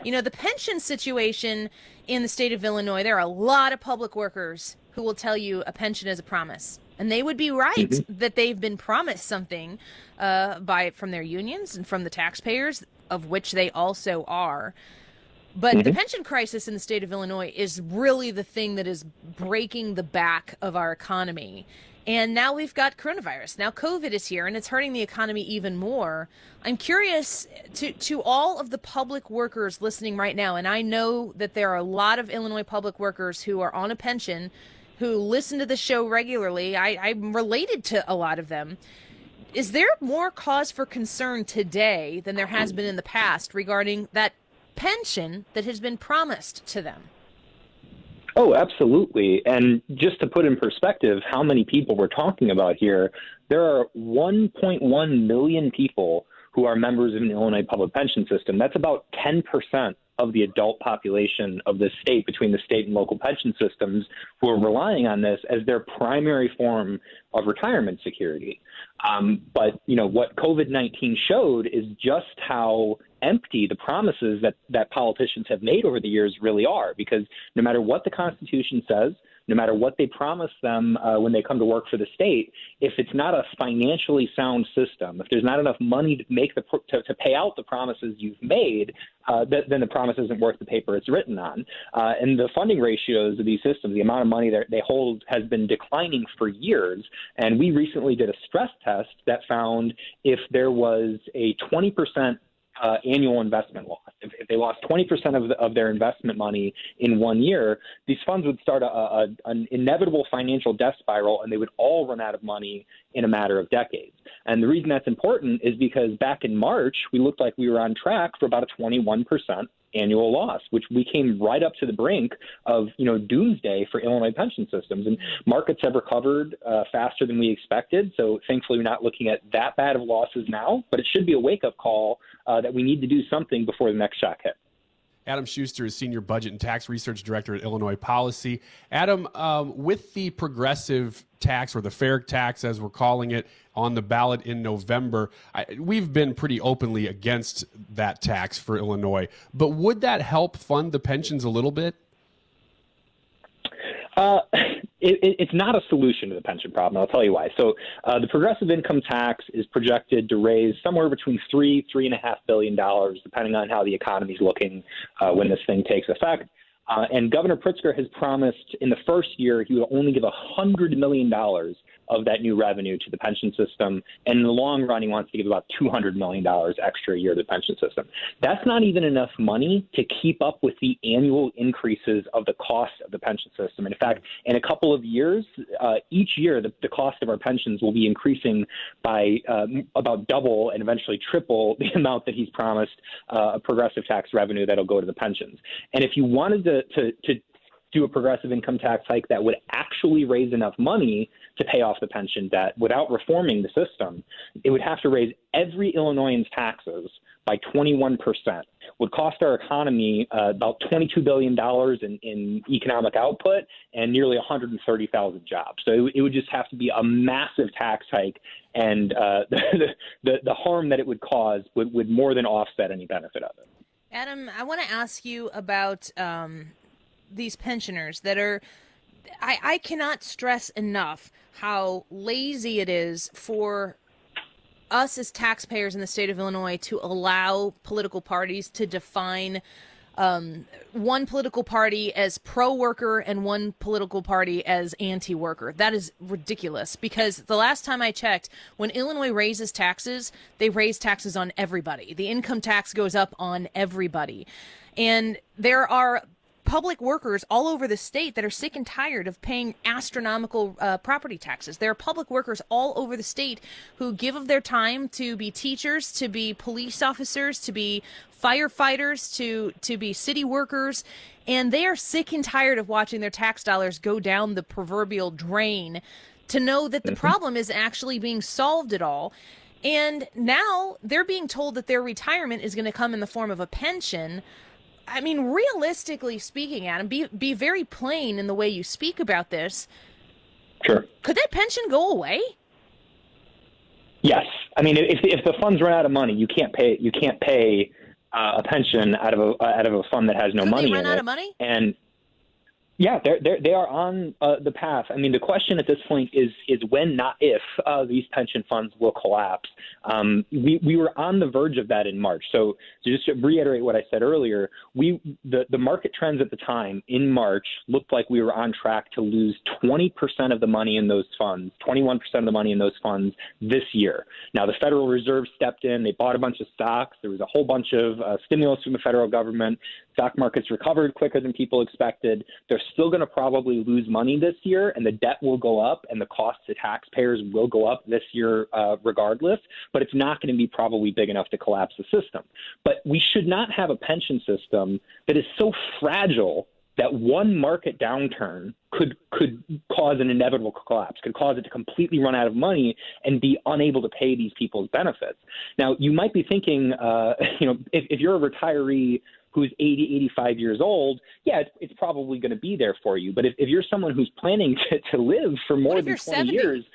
The pension situation in the state of Illinois, there are a lot of public workers who will tell you a pension is a promise. And they would be right that they've been promised something from their unions and from the taxpayers, of which they also are. But the pension crisis in the state of Illinois is really the thing that is breaking the back of our economy. And now we've got coronavirus. Now COVID is here, and it's hurting the economy even more. I'm curious to all of the public workers listening right now, and I know that there are a lot of Illinois public workers who are on a pension who listen to the show regularly. I'm related to a lot of them. Is there more cause for concern today than there has been in the past regarding that pension that has been promised to them? Oh, absolutely. And just to put in perspective how many people we're talking about here, there are 1.1 million people who are members of an Illinois public pension system. That's about 10% of the adult population of the state, between the state and local pension systems, who are relying on this as their primary form of retirement security. But what COVID-19 showed is just how empty the promises that politicians have made over the years really are, because no matter what the Constitution says, no matter what they promise them when they come to work for the state, if it's not a financially sound system, if there's not enough money to make to pay out the promises you've made, then the promise isn't worth the paper it's written on. And the funding ratios of these systems, the amount of money that they hold, has been declining for years. And we recently did a stress test that found if there was a 20% annual investment loss. If they lost 20% of their investment money in 1 year, these funds would start an inevitable financial death spiral, and they would all run out of money in a matter of decades. And the reason that's important is because back in March, we looked like we were on track for about a 21% annual loss, which we came right up to the brink of, doomsday for Illinois pension systems. And markets have recovered faster than we expected. So thankfully, we're not looking at that bad of losses now, but it should be a wake-up call that we need to do something before the next shock hit. Adam Schuster is Senior Budget and Tax Research Director at Illinois Policy. Adam, with the progressive tax, or the fair tax as we're calling it, on the ballot in November, we've been pretty openly against that tax for Illinois. But would that help fund the pensions a little bit? It's not a solution to the pension problem. I'll tell you why. So the progressive income tax is projected to raise somewhere between $3.5 billion, depending on how the economy is looking when this thing takes effect. And Governor Pritzker has promised in the first year he would only give $100 million of that new revenue to the pension system. And in the long run, he wants to give about $200 million extra a year to the pension system. That's not even enough money to keep up with the annual increases of the cost of the pension system. And in fact, in a couple of years, each year, the cost of our pensions will be increasing by about double and eventually triple the amount that he's promised a progressive tax revenue that'll go to the pensions. And if you wanted to do a progressive income tax hike that would actually raise enough money to pay off the pension debt without reforming the system, it would have to raise every Illinoisan's taxes by 21%, would cost our economy about $22 billion in economic output and nearly 130,000 jobs. So it would just have to be a massive tax hike, and the harm that it would cause would more than offset any benefit of it. Adam, I want to ask you about these pensioners that are, I cannot stress enough how lazy it is for us as taxpayers in the state of Illinois to allow political parties to define one political party as pro-worker and one political party as anti-worker. That is ridiculous, because the last time I checked, when Illinois raises taxes, they raise taxes on everybody. The income tax goes up on everybody. And there are public workers all over the state that are sick and tired of paying astronomical property taxes. There are public workers all over the state who give of their time to be teachers, to be police officers, to be firefighters, to be city workers, and they are sick and tired of watching their tax dollars go down the proverbial drain, to know that the problem is actually being solved at all. And now they're being told that their retirement is going to come in the form of a pension. I mean, realistically speaking, Adam, be very plain in the way you speak about this. Sure. Could that pension go away? Yes. I mean, if the funds run out of money, you can't pay a pension out of a fund that has no Could money they run in out it. of money? And yeah, they are on the path. I mean, the question at this point is when, not if, these pension funds will collapse. We were on the verge of that in March. So just to reiterate what I said earlier, the market trends at the time in March looked like we were on track to lose 20% of the money in those funds, 21% of the money in those funds this year. Now, the Federal Reserve stepped in. They bought a bunch of stocks. There was a whole bunch of stimulus from the federal government. Stock markets recovered quicker than people expected. They're still going to probably lose money this year, and the debt will go up, and the cost to taxpayers will go up this year regardless, but it's not going to be probably big enough to collapse the system. But we should not have a pension system that is so fragile that one market downturn could cause an inevitable collapse, could cause it to completely run out of money and be unable to pay these people's benefits. Now, you might be thinking, if you're a retiree who's 80, 85 years old, yeah, it's probably going to be there for you. But if you're someone who's planning to live for more than 20 70? Years,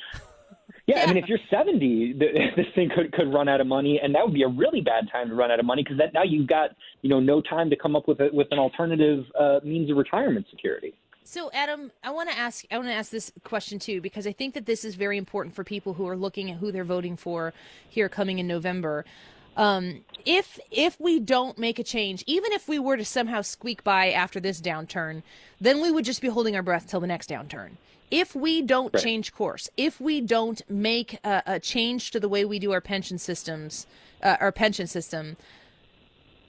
yeah, I mean, if you're 70, this thing could run out of money, and that would be a really bad time to run out of money because now you've got no time to come up with an alternative means of retirement security. So, Adam, I want to ask this question too, because I think that this is very important for people who are looking at who they're voting for here coming in November. If we don't make a change, even if we were to somehow squeak by after this downturn, then we would just be holding our breath till the next downturn. If we don't change course, if we don't make a change to the way we do our pension system,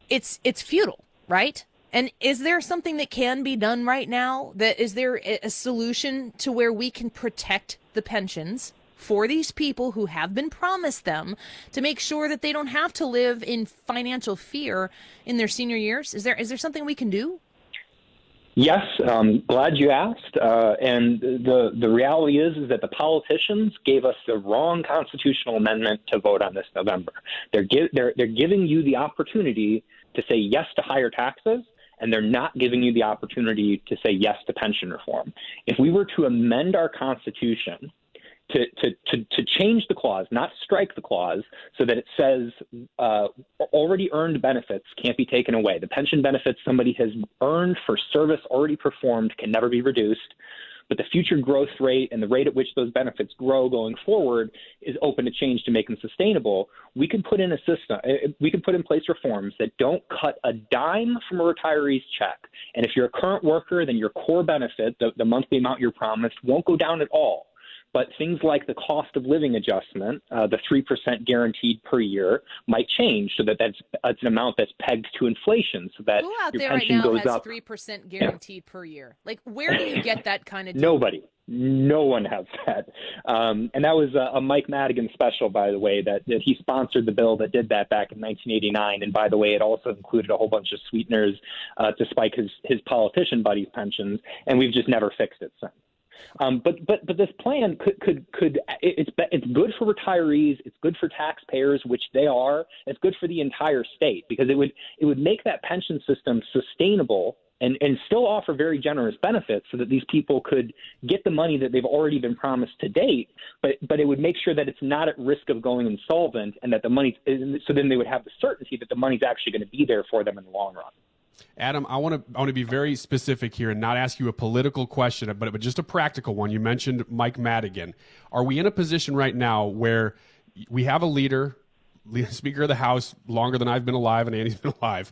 it's futile, right? And is there something that can be done right now? Is there a solution to where we can protect the pensions for these people who have been promised them, to make sure that they don't have to live in financial fear in their senior years? Is there something we can do? Yes, glad you asked. And the reality is that the politicians gave us the wrong constitutional amendment to vote on this November. They're giving you the opportunity to say yes to higher taxes, and they're not giving you the opportunity to say yes to pension reform. If we were to amend our Constitution to change the clause, not strike the clause, so that it says already earned benefits can't be taken away. The pension benefits somebody has earned for service already performed can never be reduced, but the future growth rate and the rate at which those benefits grow going forward is open to change to make them sustainable. We can put in a system, we can put in place reforms that don't cut a dime from a retiree's check. And if you're a current worker, then your core benefit, the monthly amount you're promised, won't go down at all. But things like the cost of living adjustment, the 3% guaranteed per year, might change so that that's an amount that's pegged to inflation, so that who out your there right pension now goes has up. 3% guaranteed per year? Like, where do you get that kind of deal? Nobody. No one has that. And that was a Mike Madigan special, by the way, that he sponsored the bill that did that back in 1989. And by the way, it also included a whole bunch of sweeteners to spike his politician buddies' pensions, and we've just never fixed it since. But this plan it's good for retirees, it's good for taxpayers, which they are. It's good for the entire state because it would make that pension system sustainable and still offer very generous benefits so that these people could get the money that they've already been promised to date, but it would make sure that it's not at risk of going insolvent and that the money, so then they would have the certainty that the money's actually going to be there for them in the long run. Adam, I want to be very specific here and not ask you a political question, but just a practical one. You mentioned Mike Madigan. Are we in a position right now where we have a leader, Speaker of the House, longer than I've been alive and Andy's been alive,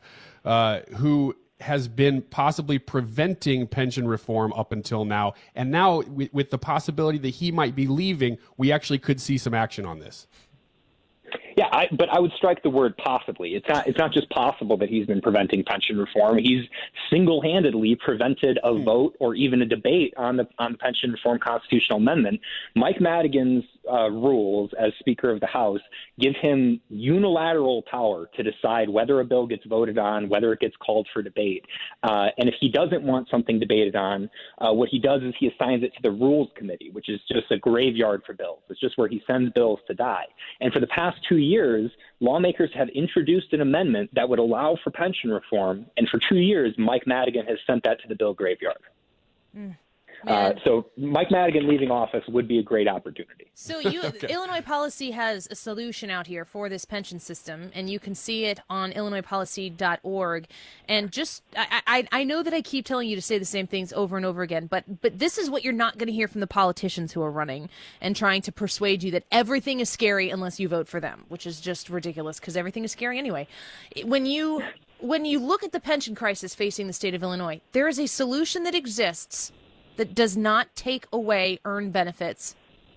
who has been possibly preventing pension reform up until now, and now with the possibility that he might be leaving, we actually could see some action on this? Yeah, but I would strike the word possibly. It's not just possible that he's been preventing pension reform. He's single-handedly prevented a vote or even a debate on the pension reform constitutional amendment. Mike Madigan's rules as Speaker of the House give him unilateral power to decide whether a bill gets voted on, whether it gets called for debate. And if he doesn't want something debated on, what he does is he assigns it to the Rules Committee, which is just a graveyard for bills. It's just where he sends bills to die. And for the past 2 years, lawmakers have introduced an amendment that would allow for pension reform. And for 2 years, Mike Madigan has sent that to the bill graveyard. So Mike Madigan leaving office would be a great opportunity. So Illinois Policy has a solution out here for this pension system, and you can see it on illinoispolicy.org. And just, I know that I keep telling you to say the same things over and over again, but this is what you're not going to hear from the politicians who are running and trying to persuade you that everything is scary unless you vote for them, which is just ridiculous because everything is scary anyway. When you look at the pension crisis facing the state of Illinois, there is a solution that exists that does not take away earned benefits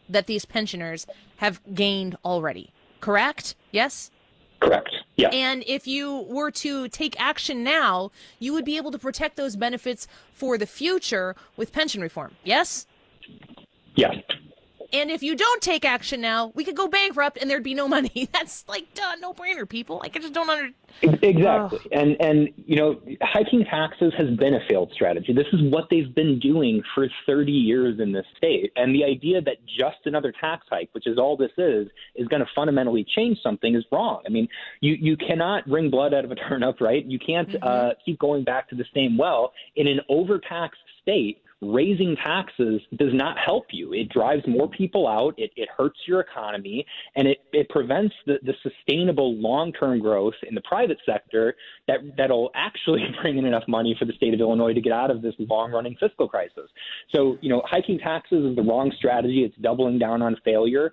that these pensioners have gained already. Correct? Yes? Correct. Yeah. And if you were to take action now, you would be able to protect those benefits for the future with pension reform. Yes? Yes. And if you don't take action now, we could go bankrupt and there'd be no money. That's like, duh, no brainer, people. Like, I just don't understand. Exactly. And, you know, hiking taxes has been a failed strategy. This is what they've been doing for 30 years in this state. And the idea that just another tax hike, which is all this is going to fundamentally change something is wrong. I mean, you cannot wring blood out of a turnip, right? You can't keep going back to the same well. In an overtaxed state, raising taxes does not help you. It drives more people out. It hurts your economy, and it prevents the sustainable long-term growth in the private sector that'll actually bring in enough money for the state of Illinois to get out of this long-running fiscal crisis. So, you know, hiking taxes is the wrong strategy. It's doubling down on failure.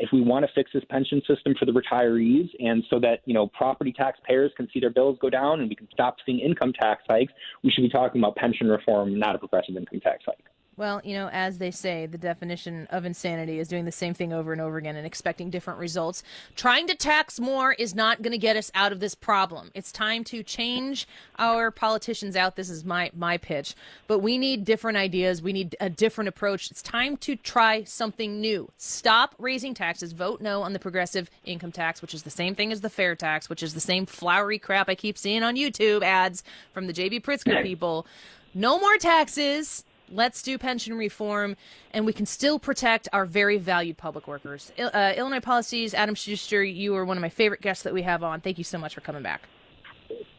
If we want to fix this pension system for the retirees and so that, you know, property taxpayers can see their bills go down and we can stop seeing income tax hikes, we should be talking about pension reform, not a progressive income tax hike. Well, you know, as they say, the definition of insanity is doing the same thing over and over again and expecting different results. Trying to tax more is not going to get us out of this problem. It's time to change our politicians out. This is my pitch. But we need different ideas. We need a different approach. It's time to try something new. Stop raising taxes. Vote no on the progressive income tax, which is the same thing as the fair tax, which is the same flowery crap I keep seeing on YouTube ads from the J.B. Pritzker people. No more taxes. Let's do pension reform, and we can still protect our very valued public workers. Illinois Policy's Adam Schuster, you are one of my favorite guests that we have on. Thank you so much for coming back.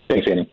Thanks, Annie.